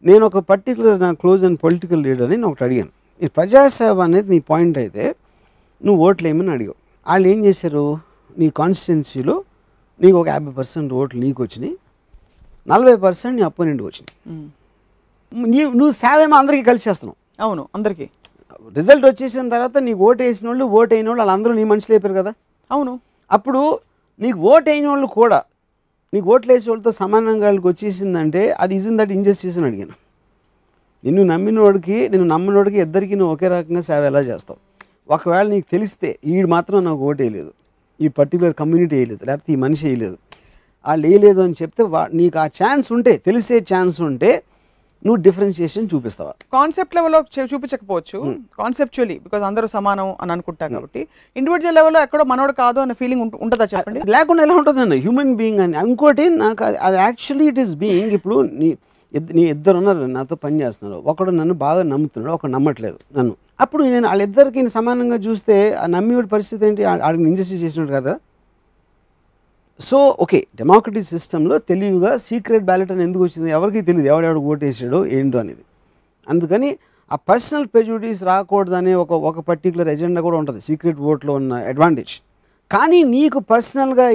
నేను ఒక పర్టికులర్ నా క్లోజ్ అండ్ పొలిటికల్ లీడర్ని నేను ఒకటి అడిగాను. ఈ ప్రజాసేవ అనేది నీ పాయింట్ అయితే నువ్వు ఓట్లు ఏమని అడిగావు. వాళ్ళు ఏం చేశారు, నీ కాన్స్టిట్యున్సీలో నీకు ఒక 50% ఓట్లు నీకు వచ్చినాయి, 40% నీ అపోనెంట్కి వచ్చినాయి. నువ్వు సేవ ఏమో అందరికీ కలిసి చేస్తున్నావు. అవును, అందరికీ రిజల్ట్ వచ్చేసిన తర్వాత నీకు ఓటు వేసిన వాళ్ళు ఓటు అయిన వాళ్ళు వాళ్ళందరూ నీ మనుషులు అయిపోయారు కదా. అవును, అప్పుడు నీకు ఓటు అయిన వాళ్ళు కూడా నీకు ఓట్లు వేసే వాళ్ళతో సమానంగా వాళ్ళకి వచ్చేసిందంటే అది ఇజన్ దట్ ఇంజస్టిస్ అని అడిగాను. నిన్ను నమ్మినోడికి నిన్ను నమ్మినోడికి ఇద్దరికి నువ్వు ఒకే రకంగా సేవ ఎలా చేస్తావు. ఒకవేళ నీకు తెలిస్తే వీడు మాత్రం నాకు ఓటు వేయలేదు, ఈ పర్టికులర్ కమ్యూనిటీ వేయలేదు, లేకపోతే ఈ మనిషి వేయలేదు, వాళ్ళు వేయలేదు అని చెప్తే నీకు ఆ ఛాన్స్ ఉంటే, తెలిసే ఛాన్స్ ఉంటే నువ్వు డిఫరెన్షియేషన్ చూపిస్తావా. కాన్సెప్ట్ లెవెల్లో చూపించకపోవచ్చు, కాన్సెప్చువల్లీ బికాజ్ అందరూ సమానం అని అనుకుంటారు కాబట్టి. ఇండివిజువల్ లెవెల్లో ఎక్కడో మనోడు కాదు అనే ఫీలింగ్ ఉంటుందా చెప్పండి. లేకుండా ఎలా ఉంటుందండి హ్యూమన్ బీయింగ్ అని. ఇంకోటి నాకు అది యాక్చువల్లీ ఇట్ ఈస్ బీయింగ్. ఇప్పుడు నీ ఇద్దరు ఉన్నారు నాతో పని చేస్తున్నారు, ఒకడు నన్ను బాగా నమ్ముతున్నాడు, ఒకడు నమ్మట్లేదు నన్ను. అప్పుడు నేను వాళ్ళిద్దరికి సమానంగా చూస్తే ఆ నమ్మివాడి పరిస్థితి ఏంటి, ఆడికి ఇంజస్టిస్ చేసినట్టు కదా. సో ఓకే, డెమోక్రటిక్ సిస్టంలో తెలివిగా సీక్రెట్ బ్యాలెట్ అని ఎందుకు వచ్చింది ఎవరికి తెలియదు, ఎవడెవడు ఓటు వేసాడో ఏంటో అనేది. అందుకని ఆ పర్సనల్ ప్రెజుడిస్ రాకూడదనే ఒక పర్టికులర్ ఎజెండా కూడా ఉంటుంది సీక్రెట్ ఓట్లో ఉన్న అడ్వాంటేజ్. కానీ నీకు పర్సనల్గా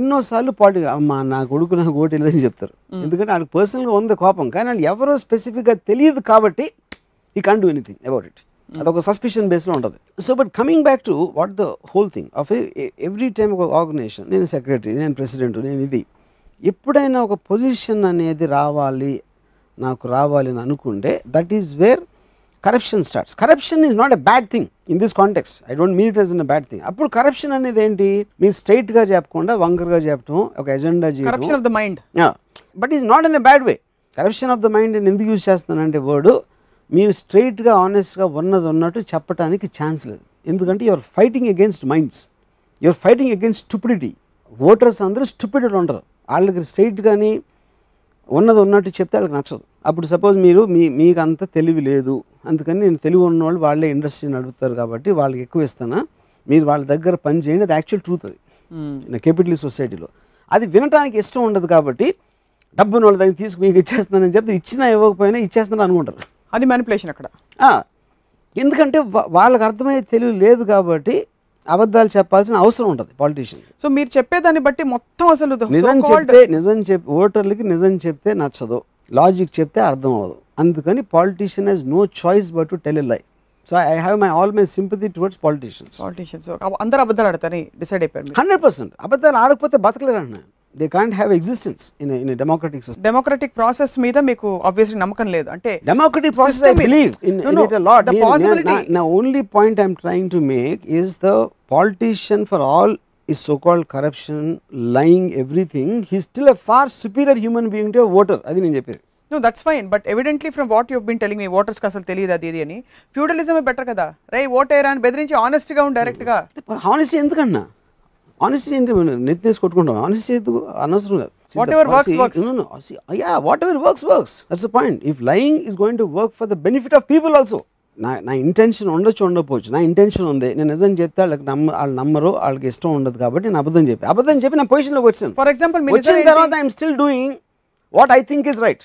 ఎన్నోసార్లు అమ్మా నా కొడుకు నాకు ఓటు వెళ్ళదని చెప్తారు, ఎందుకంటే వాళ్ళకి పర్సనల్గా ఉంది కోపం, కానీ వాళ్ళు ఎవరో స్పెసిఫిక్గా తెలియదు కాబట్టి ఈ can't do anything about it. అదొక సస్పిషన్ బేస్లో ఉంటుంది. So but coming back to what the whole thing of every time ఒక ఆర్గనైజేషన్, నేను సెక్రటరీ, నేను ప్రెసిడెంట్, నేను ఇది, ఎప్పుడైనా ఒక పొజిషన్ అనేది నాకు రావాలి అని అనుకుంటే that is where corruption starts. Corruption is not a bad thing in this context, I don't mean it as in a bad thing. అప్పుడు కరప్షన్ అనేది ఏంటి, మీరు స్ట్రైట్గా చెప్పకుండా వంకర్గా చెప్పడం, ఒక ఎజెండా చేయడం, corruption of the mind. But is not in a bad way. Corruption of the mind నేను ఎందుకు యూజ్ చేస్తున్నానంటే వర్డ్, మీరు స్ట్రైట్గా ఆనెస్ట్గా ఉన్నట్టు చెప్పడానికి ఛాన్స్ లేదు. ఎందుకంటే you're fighting against minds, you're fighting against stupidity. Voters అందరూ స్టూపిడిటీ ఉండరు, వాళ్ళకి స్ట్రైట్గాని ఉన్నట్టు చెప్తే వాళ్ళకి నచ్చదు. అప్పుడు సపోజ్ మీకు అంత తెలివి లేదు, అందుకని నేను తెలివి ఉన్నవాళ్ళు వాళ్ళే ఇండస్ట్రీ నడుపుతారు కాబట్టి వాళ్ళకి ఎక్కువ ఇస్తానా, మీరు వాళ్ళ దగ్గర పని చేయండి, అది యాక్చువల్ ట్రూత్. అది క్యాపిటలిస్ట్ సొసైటీలో అది వినటానికి ఇష్టం ఉండదు కాబట్టి డబ్బును వాళ్ళ దగ్గర తీసుకు మీకు ఇచ్చేస్తున్నానని చెప్తే ఇచ్చినా ఇవ్వకపోయినా ఇచ్చేస్తున్నా అనుకుంటారు. అది మ్యానిపులేషన్ అక్కడ. ఎందుకంటే వాళ్ళకి అర్థమయ్యే తెలివి లేదు కాబట్టి అబద్ధాలు చెప్పాల్సిన అవసరం ఉంటుంది పాలిటీషియన్. సో మీరు చెప్పేదాన్ని బట్టి మొత్తం అసలు నిజం ఓటర్లకి నిజం చెప్తే నచ్చదు, లాజిక్ చెప్తే అర్థం అవ్వదు. అందుకని politician has no choice but to tell a lie. So I have all my sympathy towards politicians. అందరూ అబద్ధాలు ఆడతారని డిసైడ్ అయిపోయారు. 100% అబద్ధాలు ఆడకపోతే బతకలేరు అన్న. They can't have existence in a democratic society. Democratic process మీద మీకు obviously నమ్మకం లేదు అంటే. Democratic process I believe in it a lot. The possibility. Now only point I'm trying to make is the politician for all is so-called corruption, lying, everything. He's still a far superior human being to a voter. అది నేను చెప్పేది. No, that's fine. But evidently from what you've been telling me, voters కి అసలు తెలియదు అది ఇది అని. Feudalism better కదా. రై ఓటేరా అని బెదిరించి honest గా డైరెక్ట్ గా. Honesty ఎందుకన్నా? Honesty ఏంటి, నెత్తినేసి కొట్టుకుంటాం. Honesty ఎందుకు అనవసరం లేదు. Whatever works works. No. Yeah, whatever works. That's the point. If lying is going to work for the benefit of people also. నా ఇంటెన్షన్ ఉండకపోవచ్చు, నా ఇంటెన్షన్ ఉంది, నేను నిజం చెప్తే వాళ్ళకి వాళ్ళు నమ్మరు, వాళ్ళకి ఇష్టం ఉండదు కాబట్టి నేను అబద్ధం చెప్పి నా పొజిషన్లోకి వచ్చాను. ఫర్ ఎగ్జాంపుల్ వచ్చిన తర్వాత I'm still doing what I think is right.